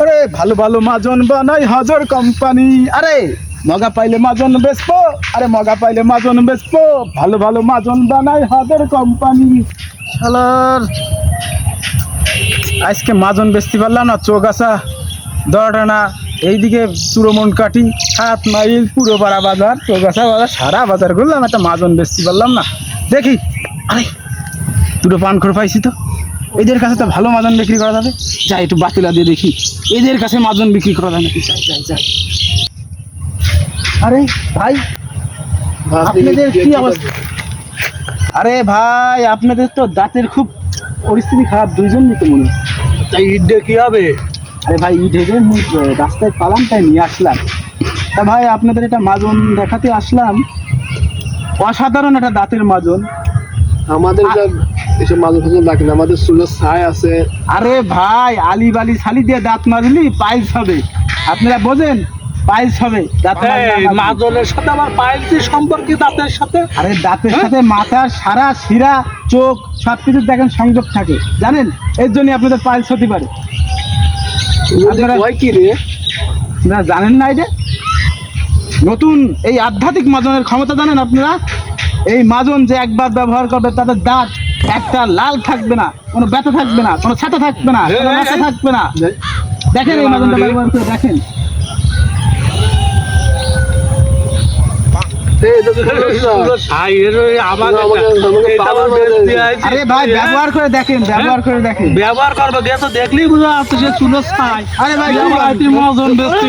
আরে ভালো ভালো মাজন বানাই হাজার কোম্পানি। আরে মগা পাইলে মাজন বেচবো, আরে মগা পাইলে মাজন বেচবো, ভালো ভালো মাজন বানাই হাজার কোম্পানি। শালার আজকে মাজন বেচতে পারলাম না, চোখ আসা দড়াটানা এইদিকে চুরমন কাটি 7 মাইল পুরো পাড়া বাজার, চোখ আসা বাজার, সারা বাজার ঘুরলাম, একটা মাজন বেচতে পারলাম না। দেখি আরে দুটো পান করে পাইছি তো, এদের কাছে তো ভালো মাজন বিক্রি করা যাবে। যাই একটু বাতিলা দিয়ে দেখি এদের কাছে মাজন বিক্রি করা যায় নাকি। যাই যাই যাই। আরে ভাই আপনাদের কি অবস্থা? আরে ভাই আপনাদের তো দাঁতের খুব পরিস্থিতি খারাপ, দুইজন নিতে মনে হচ্ছে। তাই ঈদে কি হবে? আরে ভাই ঈদ হেগে রাস্তায় পালাম তাই নিয়ে আসলাম। তা ভাই আপনাদের এটা মাজন দেখাতে আসলাম, অসাধারণ একটা দাঁতের মাজন। আমাদের এসব মাঝে মাঝে লাগে না, আমাদের চুলের ছাই আছে। আরে ভাই আলি বালি ছালি দিয়ে দাঁত মাজলি পাইলস হবে, আপনারা বোঝেন? পাইলস হবে দাঁত মাজনের সাথে আমার পাইলসের সম্পর্কে দাঁতের সাথে। আরে দাঁতের সাথে মাথার সারা শিরা চোখ সবকিছু দেখেন সংযোগ থাকে, জানেন? এর জন্য আপনাদের পাইলস হতে পারে। হয় কি রে? আপনারা জানেন না এটা নতুন এই আধ্যাত্মিক মাজনের ক্ষমতা জানেন আপনারা? এই মাজন যে একবার ব্যবহার করবে তাদের দাঁত একটা লাল থাকবে না, কোনো ব্যথা থাকবে না, কোনো ছাতা থাকবে না, কোনো ব্যথা থাকবে না। দেখেন এই মাজনটা ব্যবহার করে দেখেন। আরে ভাই ব্যবহার করে দেখেন, ব্যবহার করে দেখেন। ব্যবহার করবে গেছে দেখলেই বুঝা যাচ্ছে যে চুলের ছাই। আরে ভাই মজন বেশি